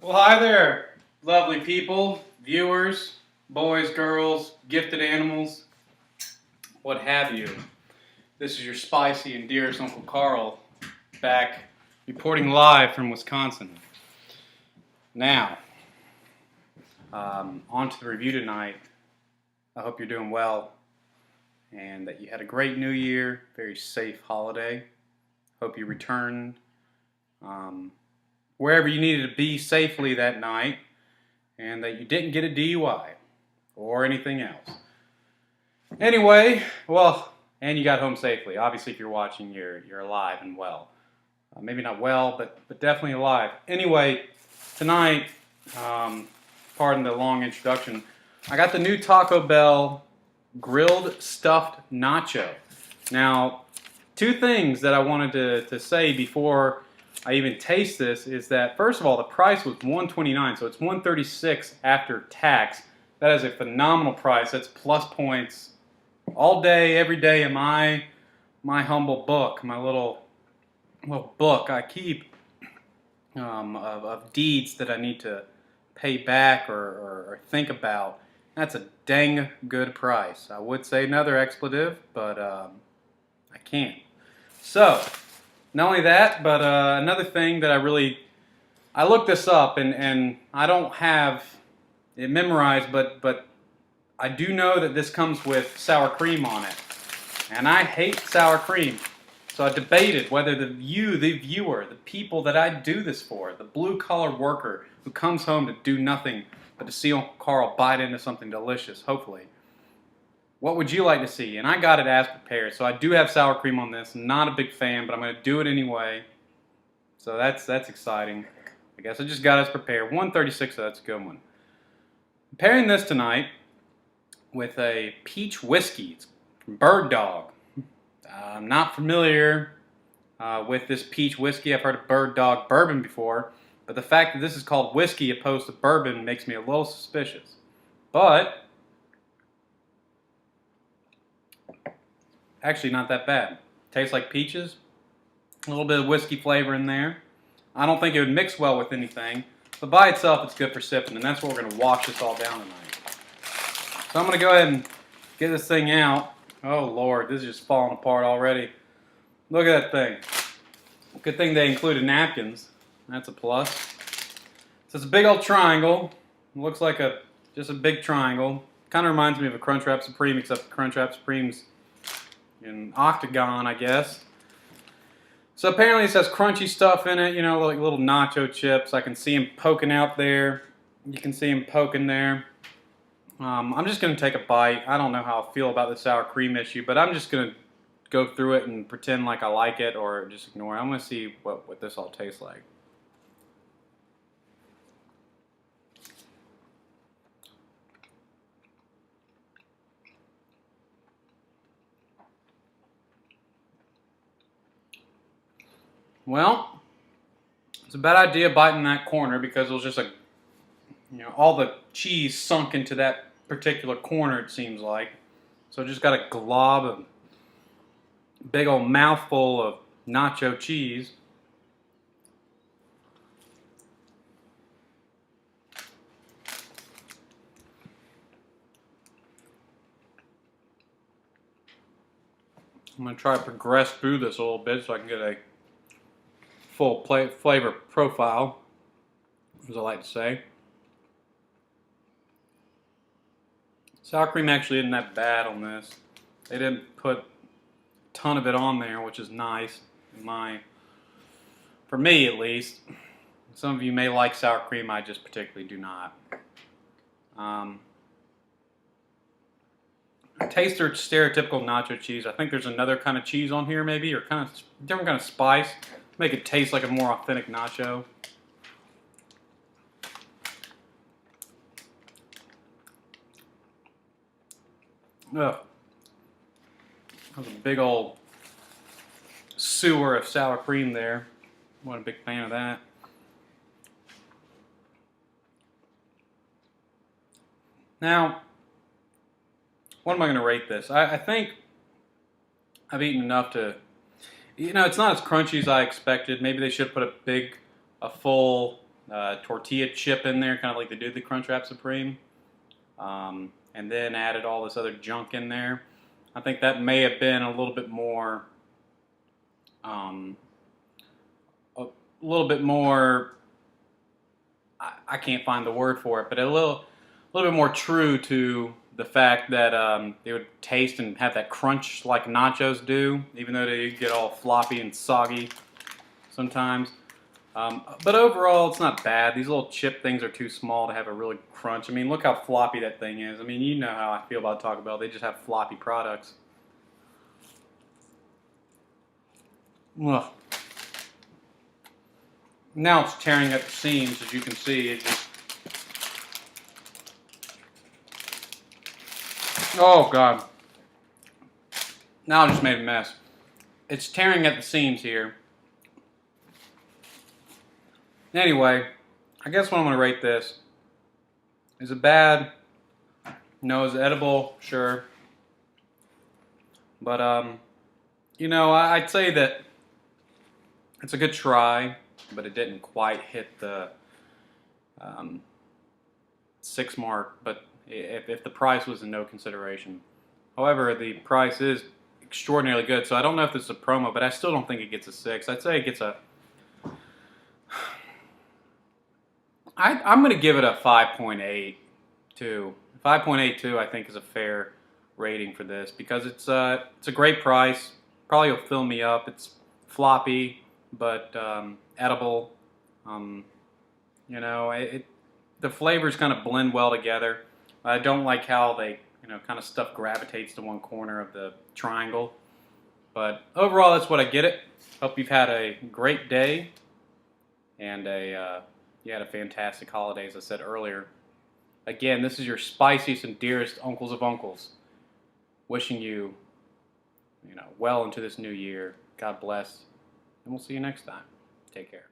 Well, hi there, lovely people, viewers, boys, girls, gifted animals, what have you. This is your spicy and dearest Uncle Karl back reporting live from Wisconsin. Now, on to the review tonight. I hope you're doing well and that you had a great new year, very safe holiday. Hope you returned wherever you needed to be safely that night and that you didn't get a DUI or anything else. Anyway, well, and you got home safely. Obviously, if you're watching, you're alive and well. Maybe not well, but definitely alive. Anyway, tonight, pardon the long introduction, I got the new Taco Bell grilled stuffed nacho. Now, two things that I wanted to say before I even taste this is that, first of all, the price was $129, so it's $136 after tax. That is a phenomenal price. That's plus points all day, every day in my humble book, my little book I keep of deeds that I need to pay back or think about. That's a dang good price. I would say another expletive, but I can't. So, not only that, but another thing that I looked this up and I don't have it memorized, but I do know that this comes with sour cream on it. And I hate sour cream. So I debated whether the viewer, the people that I do this for, the blue-collar worker who comes home to do nothing but to see Uncle Karl bite into something delicious, hopefully. What would you like to see? And I got it as prepared. So I do have sour cream on this. Not a big fan, but I'm going to do it anyway. So that's exciting. I guess I just got it as prepared. 136, so that's a good one. I'm pairing this tonight with a peach whiskey. It's from Bird Dog. I'm not familiar with this peach whiskey. I've heard of Bird Dog bourbon before, but the fact that this is called whiskey opposed to bourbon makes me a little suspicious. But actually not that bad. Tastes like peaches. A little bit of whiskey flavor in there. I don't think it would mix well with anything, but by itself it's good for sipping, and that's what we're going to wash this all down tonight. So I'm going to go ahead and get this thing out. Oh Lord, this is just falling apart already. Look at that thing. Good thing they included napkins. That's a plus. So it's a big old triangle. It looks like just a big triangle. Kind of reminds me of a Crunchwrap Supreme, except Crunchwrap Supreme's in octagon, I guess. So apparently it says crunchy stuff in it, you know, like little nacho chips. I can see them poking out there. You can see them poking there. I'm just going to take a bite. I don't know how I feel about the sour cream issue, but I'm just going to go through it and pretend like I like it or just ignore it. I'm going to see what this all tastes like. Well, it's a bad idea biting that corner because it was just all the cheese sunk into that particular corner, it seems like. So just got a glob of big old mouthful of nacho cheese. I'm going to try to progress through this a little bit so I can get a full flavor profile, as I like to say. Sour cream actually isn't that bad on this. They didn't put a ton of it on there, which is nice, for me at least. Some of you may like sour cream, I just particularly do not. I taste their stereotypical nacho cheese. I think there's another kind of cheese on here maybe, or kind of different kind of spice to make it taste like a more authentic nacho. Ugh. That was a big old sewer of sour cream there. Wasn't a big fan of that. Now, what am I going to rate this? I think I've eaten enough to, it's not as crunchy as I expected. Maybe they should put a full tortilla chip in there, kind of like they do the Crunchwrap Supreme, and then added all this other junk in there. I think that may have been a little bit more, a little bit more. I can't find the word for it, but a little bit more true to the fact that they would taste and have that crunch like nachos do, even though they get all floppy and soggy sometimes. But overall, it's not bad. These little chip things are too small to have a really crunch. I mean, look how floppy that thing is. I mean, you know how I feel about Taco Bell. They just have floppy products. Ugh. Now it's tearing at the seams, as you can see. It just... Oh, God. Now I just made a mess. It's tearing at the seams here. Anyway, I guess what I'm going to rate this. Is it bad? No. Is it edible? Sure. But, you know, I'd say that it's a good try, but it didn't quite hit the 6 mark, but if the price was in no consideration. However, the price is extraordinarily good, so I don't know if this is a promo, but I still don't think it gets a 6. I'd say it gets a... I'm going to give it a 5.82. 5.82 I think is a fair rating for this because it's a great price. Probably will fill me up. It's floppy, but edible. You know, the flavors kind of blend well together. I don't like how they, you know, kind of stuff gravitates to one corner of the triangle. But overall, that's what I get it. Hope you've had a great day and you had a fantastic holiday, as I said earlier. Again, this is your spiciest and dearest uncles of uncles, wishing you, well into this new year. God bless, and we'll see you next time. Take care.